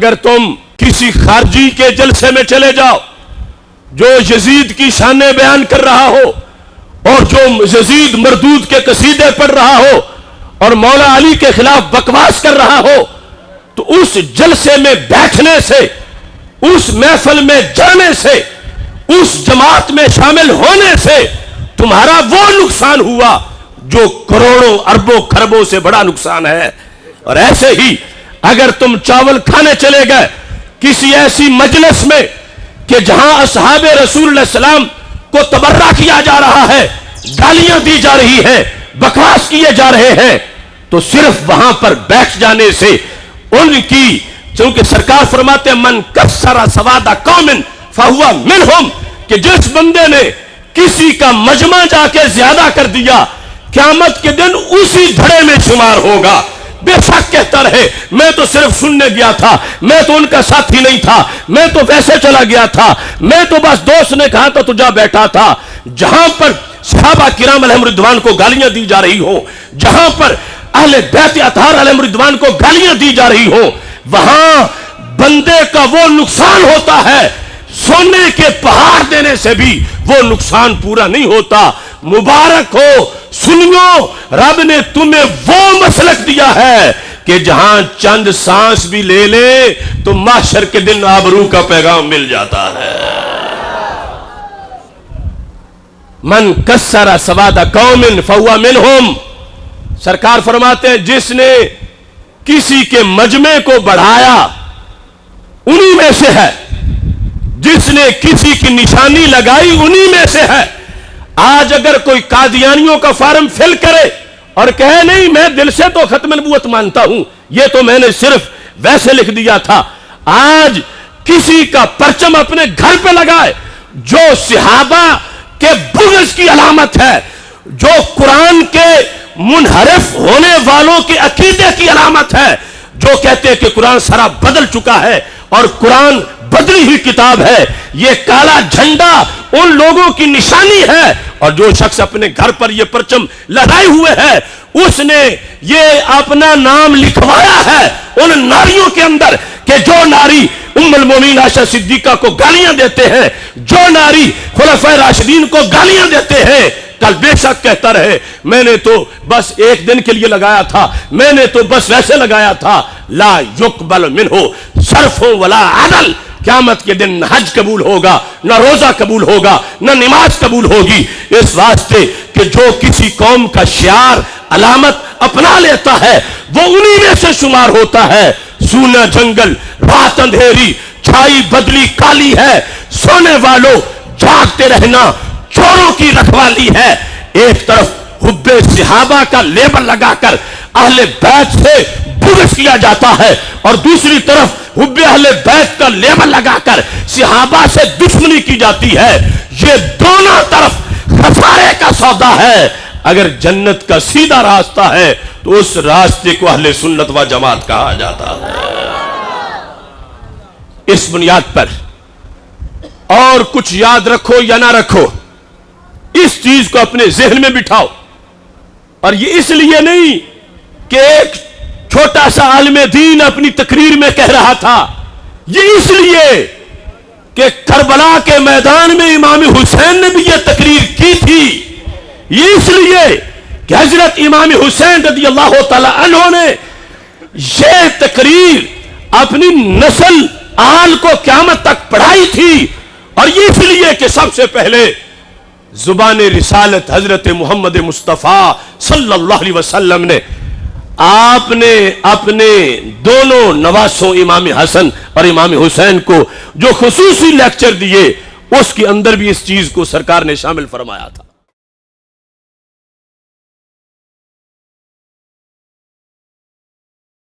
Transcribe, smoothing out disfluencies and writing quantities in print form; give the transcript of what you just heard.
اگر تم کسی خارجی کے جلسے میں چلے جاؤ جو یزید کی شانیں بیان کر رہا ہو اور جو یزید مردود کے قصیدے پڑھ رہا ہو اور مولا علی کے خلاف بکواس کر رہا ہو، تو اس جلسے میں بیٹھنے سے، اس محفل میں جانے سے، اس جماعت میں شامل ہونے سے تمہارا وہ نقصان ہوا جو کروڑوں اربوں خربوں سے بڑا نقصان ہے۔ اور ایسے ہی اگر تم چاول کھانے چلے گئے کسی ایسی مجلس میں کہ جہاں اصحاب رسول اللہ علیہ السلام کو تبرہ کیا جا رہا ہے، گالیاں دی جا رہی ہیں، بکواس کیے جا رہے ہیں، تو صرف وہاں پر بیٹھ جانے سے ان کی، چونکہ سرکار فرماتے ہیں من کسر سواد قوم فہو منہم، کہ جس بندے نے کسی کا مجمع جا کے زیادہ کر دیا قیامت کے دن اسی دھڑے میں شمار ہوگا۔ بے شک کہتا رہے میں تو صرف سننے گیا تھا، میں تو ان کا ساتھی نہیں تھا، میں تو ویسے چلا گیا تھا، میں تو بس دوست نے کہا تھا تو جا بیٹھا تھا۔ جہاں پر صحابہ کرام علیہم رضوان کو گالیاں دی جا رہی ہوں، جہاں پر اہل بیت اطہار علیہم رضوان کو گالیاں دی جا رہی ہوں، وہاں بندے کا وہ نقصان ہوتا ہے، سونے کے پہاڑ دینے سے بھی وہ نقصان پورا نہیں ہوتا۔ مبارک ہو سنیو، رب نے تمہیں وہ مسلک دیا ہے کہ جہاں چند سانس بھی لے لے تو محشر کے دن آبرو کا پیغام مل جاتا ہے۔ من کسر سواد قوم فہو منہم، سرکار فرماتے ہیں جس نے کسی کے مجمع کو بڑھایا انہی میں سے ہے، جس نے کسی کی نشانی لگائی انہی میں سے ہے۔ آج اگر کوئی قادیانیوں کا فارم فل کرے اور کہے نہیں میں دل سے تو ختم نبوت مانتا ہوں، یہ تو میں نے صرف ویسے لکھ دیا تھا، آج کسی کا پرچم اپنے گھر پہ لگائے جو صحابہ کے بغض کی علامت ہے، جو قرآن کے منحرف ہونے والوں کے عقیدے کی علامت ہے، جو کہتے ہیں کہ قرآن سارا بدل چکا ہے اور قرآن بدلی ہوئی کتاب ہے، یہ کالا جھنڈا ان لوگوں کی نشانی ہے۔ اور جو شخص اپنے گھر پر یہ پرچم لگائے ہوئے ہے اس نے یہ اپنا نام لکھوایا ہے ان ناریوں کے اندر کہ جو ناری ام المومنین عائشہ صدیقہ کو گالیاں دیتے ہیں، جو ناری خلفائے راشدین کو گالیاں دیتے ہیں، کل بے شک کہتا رہے میں نے تو بس ایک دن کے لیے لگایا تھا، میں نے تو بس ویسے لگایا تھا۔ لا یقبل منہ صرف ولا عدل، قیامت کے دن نہ حج قبول ہوگا، نہ روزہ قبول ہوگا، نہ نماز قبول ہوگی۔ اس واسطے کہ جو کسی قوم کا شعار علامت اپنا لیتا ہے وہ انہی میں سے شمار ہوتا ہے۔ سونا جنگل رات اندھیری، چھائی بدلی کالی ہے، سونے والوں جاگتے رہنا چوروں کی رکھوالی ہے۔ ایک طرف حب صحابہ کا لیبل لگا کر اہل بیت سے بغض کیا جاتا ہے اور دوسری طرف حب اہل بیت کا لیبل لگا کر صحابہ سے دشمنی کی جاتی ہے۔ یہ دونوں طرف خسارے کا سودا ہے۔ اگر جنت کا سیدھا راستہ ہے تو اس راستے کو اہل سنت و جماعت کہا جاتا ہے۔ اس بنیاد پر اور کچھ یاد رکھو یا نہ رکھو، اس چیز کو اپنے ذہن میں بٹھاؤ، اور یہ اس لیے نہیں کہ ایک چھوٹا سا عالم دین اپنی تقریر میں کہہ رہا تھا، یہ اس لیے کہ کربلا کے میدان میں امام حسین نے بھی یہ تقریر کی تھی، یہ اس لیے کہ حضرت امام حسین رضی اللہ تعالی عنہ نے یہ تقریر اپنی نسل آل کو قیامت تک پڑھائی تھی، اور یہ اس لیے کہ سب سے پہلے زبان رسالت حضرت محمد مصطفیٰ صلی اللہ علیہ وسلم نے آپ نے اپنے دونوں نواسوں امام حسن اور امام حسین کو جو خصوصی لیکچر دیے اس کے اندر بھی اس چیز کو سرکار نے شامل فرمایا تھا۔